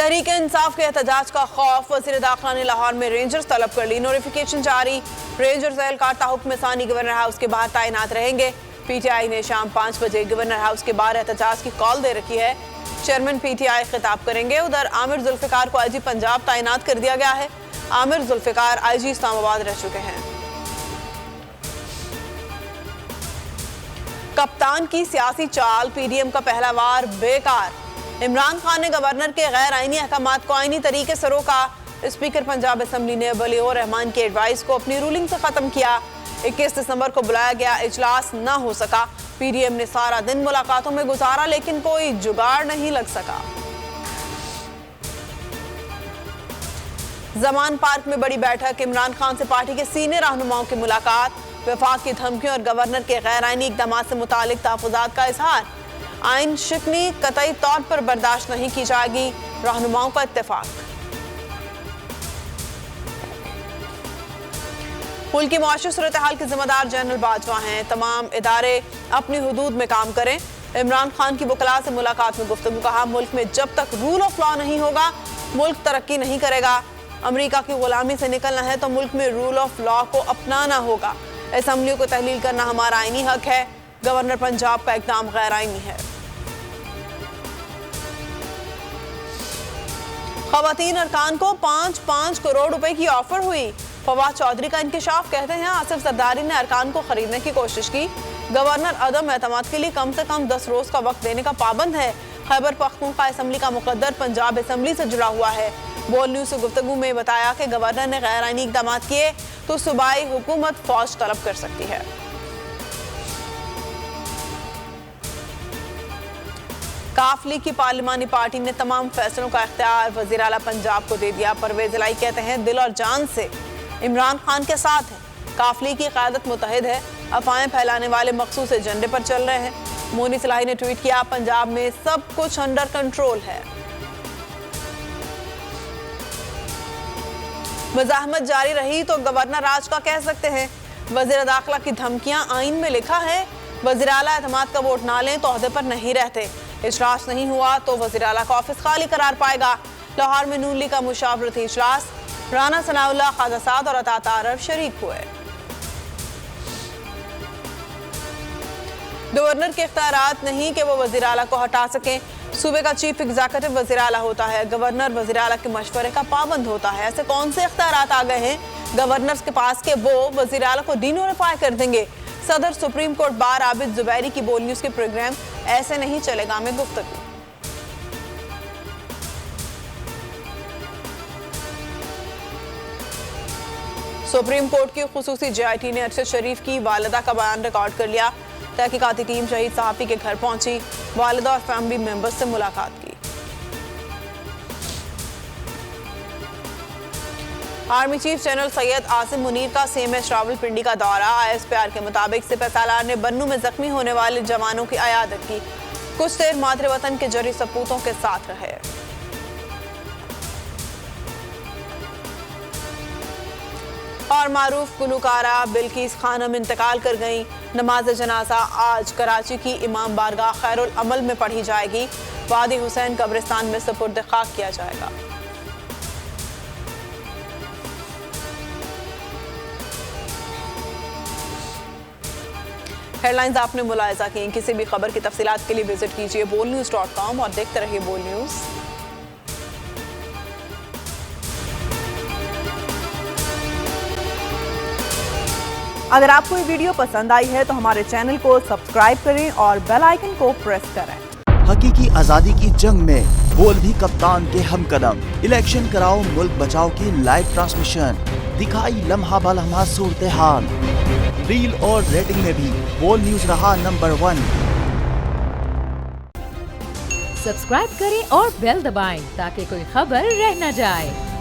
तहरीक इंसाफ के एहतजाज का खौफ, वज़ीर दाखिला ने लाहौर में रेंजर्स तलब कर ली। नोटिफिकेशन जारी, रेंजर्स एहलकार ताहुक्म सानी गवर्नर हाउस के बाहर तैनात रहेंगे। पीटीआई ने शाम 5 बजे गवर्नर हाउस के बाहर एहतजाज की कॉल दे रखी है। चेयरमैन पीटीआई खिताब करेंगे। उधर आमिर जुल्फिकार को आईजी पंजाब तैनात कर दिया गया है। आमिर जुल्फिकार आईजी इस्लामाबाद रह चुके हैं। कप्तान की सियासी चाल, पीडीएम का पहला वार बेकार। इमरान खान ने गवर्नर के गैर आईनी अहकामात को आईनी तरीके से रोका। स्पीकर पंजाब असेंबली ने वलीउर रहमान की एडवाइस को अपनी रूलिंग से खत्म किया। 21 दिसंबर को बुलाया गया इजलास न हो सका। पीडीएम ने सारा दिन मुलाकातों में गुजारा, लेकिन कोई जुगाड़ नहीं लग सका। जमान पार्क में बड़ी बैठक, इमरान खान से पार्टी के सीनियर रहनुमाओं की मुलाकात। वफाक की धमकियों और गवर्नर के गैर आईनी इकदाम से मुतालिक तहफ़्फ़ुज़ात का इजहार। आइन शिकनी कतई तौर पर बर्दाश्त नहीं की जाएगी, रहनुमाओं का इत्तेफाक। मुल्क की मुआशी सूरत हाल के जिम्मेदार जनरल बाजवा हैं। तमाम इदारे अपनी हुदूद में काम करें। इमरान खान की वकला से मुलाकात में गुफ्तगू, कहा मुल्क में जब तक रूल ऑफ लॉ नहीं होगा मुल्क तरक्की नहीं करेगा। अमेरिका की गुलामी से निकलना है तो मुल्क में रूल ऑफ लॉ को अपनाना होगा। असेंबली को तहलील करना हमारा आईनी हक है। गवर्नर पंजाब का इकदाम गैर आईनी है। खवातीन अरकान को 5-5 करोड़ रुपए की ऑफर हुई। फवाद चौधरी का इंकशाफ, कहते हैं आसिफ जरदारी ने अरकान को खरीदने की कोशिश की। गवर्नर अदम एतमाद के लिए कम से कम 10 रोज का वक्त देने का पाबंद है। खैबर पख्तूनख्वा असेंबली का मुकद्दर पंजाब असेंबली से जुड़ा हुआ है। बोल न्यूज से गुफ्तगू में बताया कि गवर्नर ने गैर आईनी इकदाम किए तो सूबाई हुकूमत फौज तलब कर सकती है। काफ लीग की पार्लिमानी पार्टी ने तमाम फैसलों का इख्तियार वज़ीर आला पंजाब को दे दिया। परवेज इलाही कहते हैं दिल और जान से इमरान खान के साथ है। काफ लीग की क़यादत मुतहिद है। अफवाहें फैलाने वाले मखसूस एजेंडे पर चल रहे हैं। मोनी सलाही ने ट्वीट किया, पंजाब में सब कुछ अंडर कंट्रोल है। मज़ाहमत जारी रही तो गवर्नर राज का कह सकते हैं। वज़ीर दाखिला की धमकियां, आइन में लिखा है वज़ीर आला एतमाद का वोट ना लें तो ओहदे पर नहीं रहते। इजलास नहीं हुआ तो वज़ीर आला का ऑफिस खाली करार पाएगा। लाहौर में नून लीग का मुशावरती इजलास, राना सनाउल्लाह, ख्वाजा साद और अता तारफ शरीक हुए। गवर्नर के इख्तियारात नहीं कि वो वज़ीर आला को हटा सकें। सूबे का चीफ एग्जीक्यूटिव वज़ीर आला होता है। गवर्नर वज़ीर आला के मशवरे का पाबंद होता है। ऐसे कौन से इख्तियारात आ गए हैं गवर्नर के पास के वो वज़ीर आला को डीनोटिफाई कर देंगे। सदर supreme court bar Abid Zubairi की बोल न्यूज के प्रोग्राम ऐसे नहीं चलेगा में गुफ्तगू। सुप्रीम कोर्ट की खुसूसी JIT ने अरशद शरीफ की वालिदा का बयान रिकॉर्ड कर लिया। तहकीकाती टीम शहीद सहाफ़ी के घर पहुंची, वालिदा और फैमिली मेंबर्स से मुलाकात की। Army chief general Syed Asim Munir का CMS रावलपिंडी का दौरा। ISPR के मुताबिक सिपहसालार ने बन्नू में जख्मी होने वाले जवानों की अयादत की। कुछ देर मातृ वतन के जरी सपूतों के साथ रहे। और मारूफ गुलकारा बिल्किस खानम इंतकाल कर गई। नमाज जनाजा आज कराची की इमाम बारगाह खैरुल अमल में पढ़ी जाएगी। वादी हुसैन कब्रिस्तान में सुपुर्द खाक किया जाएगा। हेडलाइंस आपने मुलाहिजा की। किसी भी खबर की तफसीलात के लिए विजिट कीजिए bolnews.com और देखते रहिए बोल न्यूज। अगर आपको ये वीडियो पसंद आई है तो हमारे चैनल को सब्सक्राइब करें और बेल आइकन को प्रेस करें। हकीकी आजादी की जंग में बोल भी कप्तान के हमकदम। इलेक्शन कराओ मुल्क बचाओ की लाइव ट्रांसमिशन, दिखाई लम्हा बलम्हा सूरत हाल। रील और रेटिंग में भी बोल न्यूज रहा नंबर 1। सब्सक्राइब करें और बेल दबाएं ताकि कोई खबर रह न जाए।